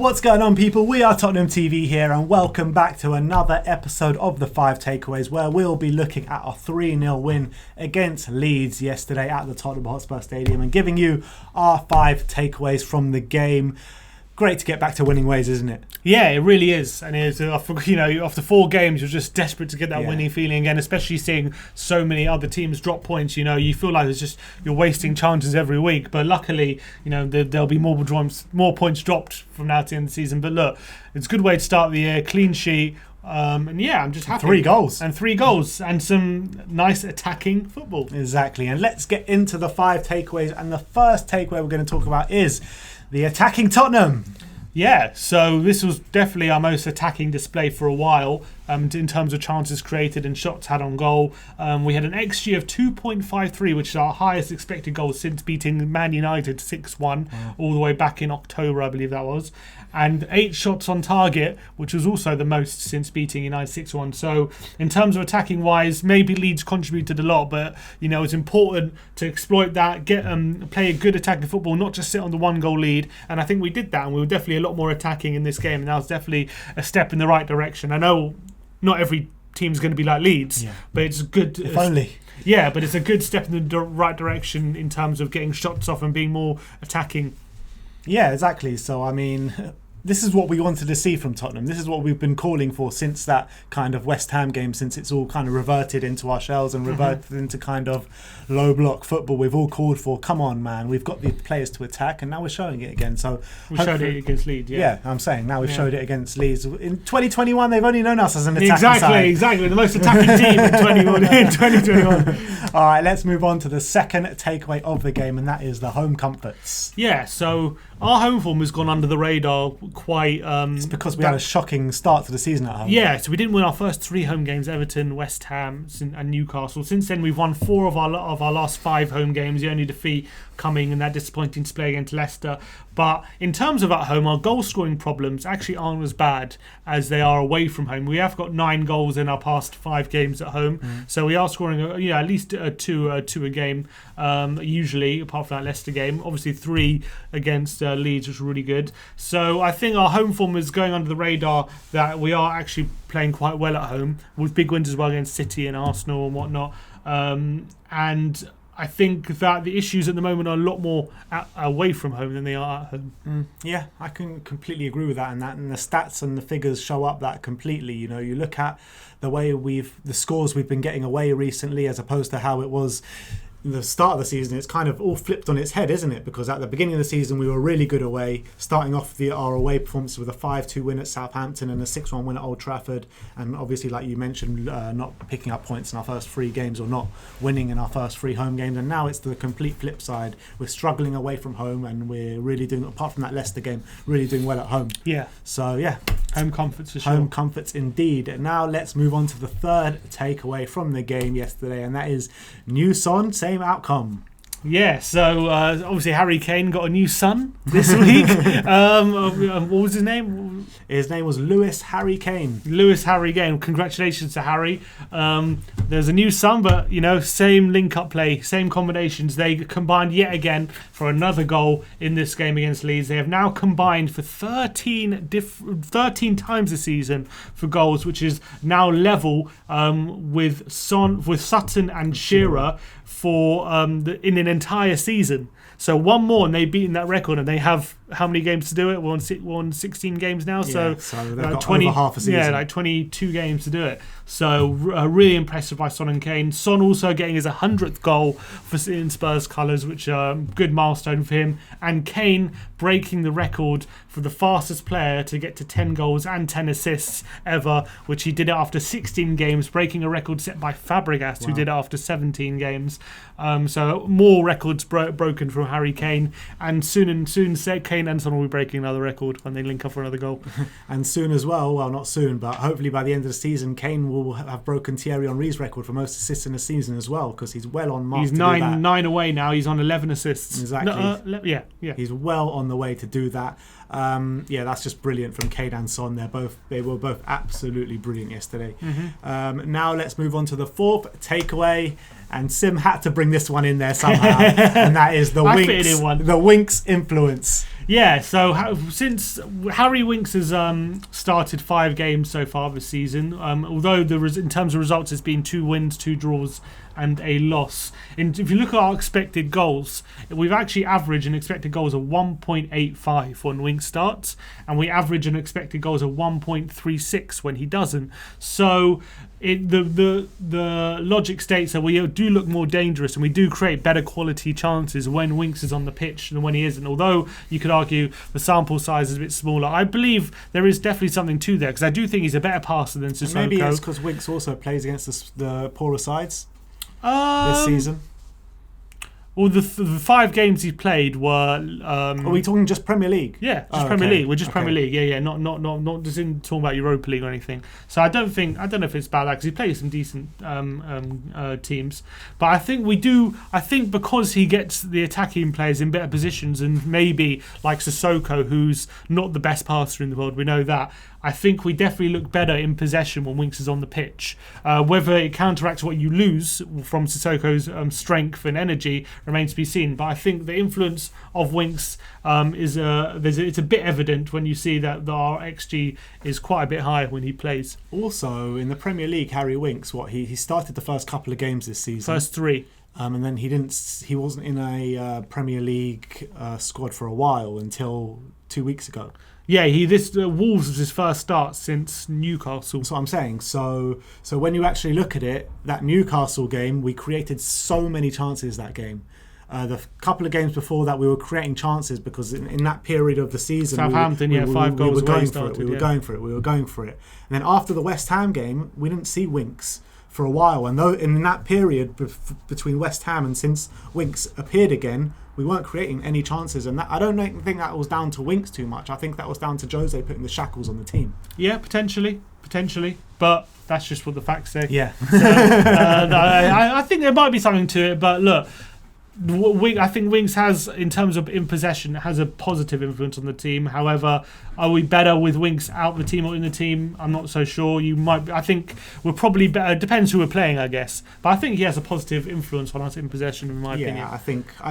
What's going on, people? We are Tottenham TV here, and welcome back to another episode of the 5 Takeaways, where we'll be looking at our 3-0 win against Leeds yesterday at the Tottenham Hotspur Stadium and giving you our 5 takeaways from the game. Great to get back to winning ways, isn't it? Yeah, it really is. And it's, after 4 games, you're just desperate to get that winning feeling again, especially seeing so many other teams drop points. You feel like it's just you're wasting chances every week. But luckily, there'll be more points dropped from now to the end of the season. But look, it's a good way to start the year. Clean sheet. I'm just happy. 3 goals. And some nice attacking football. Exactly. And let's get into the 5 takeaways. And the first takeaway we're going to talk about is the attacking Tottenham. Yeah, so this was definitely our most attacking display for a while in terms of chances created and shots had on goal. We had an XG of 2.53, which is our highest expected goal since beating Man United 6-1 all the way back in October, I believe that was. And 8 shots on target, which was also the most since beating United 6-1. So in terms of attacking wise, maybe Leeds contributed a lot, but it's important to exploit that, get play a good attacking football, not just sit on the 1-goal lead. And I think we did that, and we were definitely a lot more attacking in this game, and that was definitely a step in the right direction. I know not every team's going to be like Leeds, but it's good. If only. Yeah, but it's a good step in the right direction in terms of getting shots off and being more attacking. Yeah, exactly. So, this is what we wanted to see from Tottenham. This is what we've been calling for since that kind of West Ham game, since it's all kind of reverted into our shells and reverted into kind of low block football. We've all called for, come on, man, we've got the players to attack, and now we're showing it again. So we showed it against Leeds. Yeah, I'm saying now we've showed it against Leeds. In 2021, they've only known us as an attacking side. Exactly. The most attacking team in 2021. All right, let's move on to the second takeaway of the game, and that is the home comforts. Yeah, so our home form has gone under the radar quite. It's because we had a shocking start to the season at home. Yeah, so we didn't win our first 3 home games: Everton, West Ham, and Newcastle. Since then, we've won 4 of our last 5 home games. The only defeat coming in that disappointing display against Leicester. But in terms of at home, our goal scoring problems actually aren't as bad as they are away from home. We have got 9 goals in our past 5 games at home, so we are scoring at least 2 a game, usually, apart from that Leicester game. Obviously 3 against Leeds, which was really good. So I think our home form is going under the radar, that we are actually playing quite well at home, with big wins as well against City and Arsenal and whatnot. And I think that the issues at the moment are a lot more away from home than they are at home. Yeah, I can completely agree with that, and the stats and the figures show up that completely. You look at the way the scores we've been getting away recently, as opposed to how it was the start of the season. It's kind of all flipped on its head, isn't it? Because at the beginning of the season we were really good away, starting off our away performance with a 5-2 win at Southampton and a 6-1 win at Old Trafford, and obviously, like you mentioned, not picking up points in our first 3 games, or not winning in our first 3 home games. And now it's the complete flip side. We're struggling away from home, and we're really doing, apart from that Leicester game, really doing well at home. Yeah. So yeah, home comforts for sure. Home comforts indeed. And now let's move on to the third takeaway from the game yesterday, and that is new Son, same outcome. Yeah, so obviously Harry Kane got a new son this week. What was his name? His name was Lewis Harry Kane. Lewis Harry Kane. Congratulations to Harry. There's a new son, but same link-up play, same combinations. They combined yet again for another goal in this game against Leeds. They have now combined for 13 times this season for goals, which is now level with Sutton and Shearer for in an entire season. So one more and they've beaten that record, and they have how many games to do it? We're on 16 games now, so they've got 20, over half a season. Yeah, like 22 games to do it. So really impressive by Son and Kane. Son also getting his 100th goal in Spurs colours, which are a good milestone for him. And Kane breaking the record for the fastest player to get to 10 goals and 10 assists ever, which he did it after 16 games, breaking a record set by Fabregas, who did it after 17 games. So more records broken from Harry Kane, and soon Kane and Son will be breaking another record when they link up for another goal. And soon as well, not soon, but hopefully by the end of the season, Kane will have broken Thierry Henry's record for most assists in a season as well, because he's well on mark. He's nine away now. He's on 11 assists. Exactly. Yeah. He's well on the way to do that. That's just brilliant from Kane and Son. They were both absolutely brilliant yesterday. Now let's move on to the fourth takeaway, and Sim had to bring this one in there somehow, and that is the Winks influence. Yeah, so since Harry Winks has started 5 games so far this season, although in terms of results, it's been 2 wins, 2 draws, and a loss. And if you look at our expected goals, we've actually averaged an expected goals of 1.85 when Winks starts, and we average an expected goals of 1.36 when he doesn't. So the logic states that we do look more dangerous and we do create better quality chances when Winks is on the pitch than when he isn't. Although you could argue the sample size is a bit smaller, I believe there is definitely something to there, because I do think he's a better passer than Sissoko. Maybe it's because Winks also plays against the poorer sides this season. Well, the 5 games he played were. Are we talking just Premier League? Yeah, just Premier League. We're just Premier League. Yeah, not just in talking about Europa League or anything. So I don't know if it's about that, because he plays some decent teams. But I think we do. I think because he gets the attacking players in better positions, and maybe like Sissoko, who's not the best passer in the world, we know that. I think we definitely look better in possession when Winks is on the pitch. Whether it counteracts what you lose from Sissoko's strength and energy remains to be seen. But I think the influence of Winks it's a bit evident when you see that our XG is quite a bit higher when he plays. Also, in the Premier League, Harry Winks, he started the first couple of games this season. First 3. And then he wasn't in a Premier League squad for a while until 2 weeks ago. Yeah, Wolves was his first start since Newcastle. That's what I'm saying. So when you actually look at it, that Newcastle game, we created so many chances that game. The couple of games before that, we were creating chances because in that period of the season, Southampton, 5 goals we were going for it. We were going for it. And then after the West Ham game, we didn't see Winks for a while. And though in that period between West Ham and since Winks appeared again, we weren't creating any chances, and I don't think that was down to Winks too much. I think that was down to Jose putting the shackles on the team. Yeah, potentially, but that's just what the facts say. Yeah. So, I think there might be something to it, but look, I think Winks has, in terms of in possession, has a positive influence on the team. However, are we better with Winks out the team or in the team? I'm not so sure. I think we're probably better. Depends who we're playing, I guess. But I think he has a positive influence on us in possession, in my opinion. Yeah, I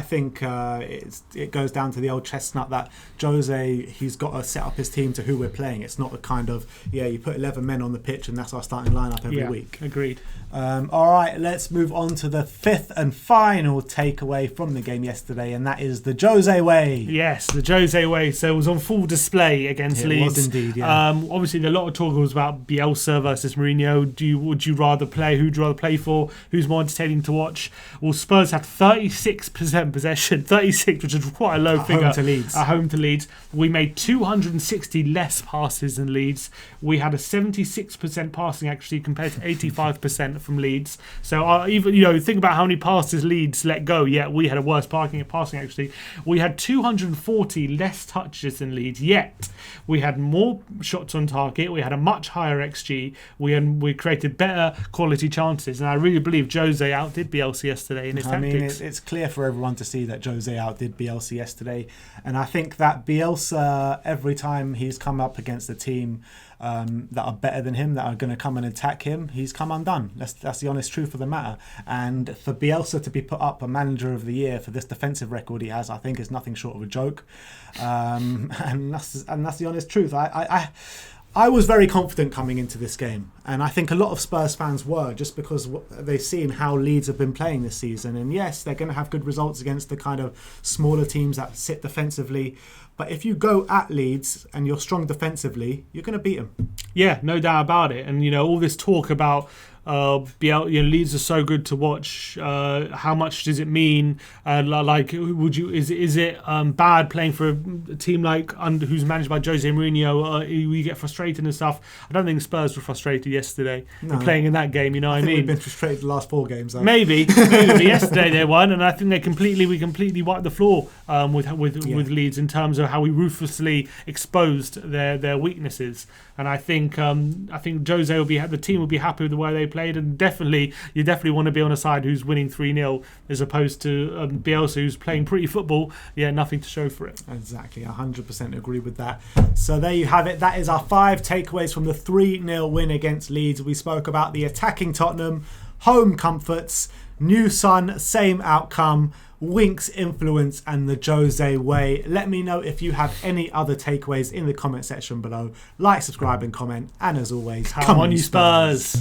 think it goes down to the old chestnut that Jose, he's got to set up his team to who we're playing. It's not a kind of you put 11 men on the pitch and that's our starting lineup every week. Agreed. All right, let's move on to the 5th and final takeaway from the game yesterday, and that is the Jose way. Yes, the Jose way. So it was on full display against Leeds. It was indeed, yeah. Obviously, a lot of talk was about Bielsa versus Mourinho. Would you rather play? Who'd you rather play for? Who's more entertaining to watch? Well, Spurs had 36% possession, 36, which is quite a low figure. Home to Leeds. At home to Leeds. We made 260 less passes than Leeds. We had a 76% passing accuracy compared to 85% from Leeds. So even think about how many passes Leeds let go. Yet we had a worse passing accuracy. We had 240 less touches than Leeds. Yet we had more shots on target. We had a much higher XG. We created better quality chances, and I really believe Jose outdid Bielsa yesterday in his tactics. It's clear for everyone to see that Jose outdid Bielsa yesterday, and I think that Bielsa, every time he's come up against a team that are better than him, that are going to come and attack him, he's come undone. That's the honest truth of the matter. And for Bielsa to be put up a manager of the year for this defensive record he has, I think is nothing short of a joke. And that's the honest truth. I was very confident coming into this game, and I think a lot of Spurs fans were, just because they've seen how Leeds have been playing this season. And yes, they're going to have good results against the kind of smaller teams that sit defensively. But if you go at Leeds and you're strong defensively, you're going to beat them. Yeah, no doubt about it. And all this talk about Leeds are so good to watch. How much does it mean? Is it bad playing for a team like who's managed by Jose Mourinho? We get frustrated and stuff. I don't think Spurs were frustrated yesterday playing in that game. You know what I mean? We've been frustrated the last 4 games. Though. Maybe yesterday they won, and I think we completely wiped the floor with Leeds in terms of how we ruthlessly exposed their weaknesses. And I think Jose the team will be happy with the way they played, and you definitely want to be on a side who's winning 3-0 as opposed to Bielsa, who's playing pretty football, nothing to show for it. Exactly, 100% agree with that. So there you have it. That is our 5 takeaways from the 3-0 win against Leeds. We spoke about the attacking Tottenham, home comforts, new sun, same outcome. Winks' influence and the Jose way. Let me know if you have any other takeaways in the comment section below. Like, subscribe and comment, and as always, Come on you Spurs!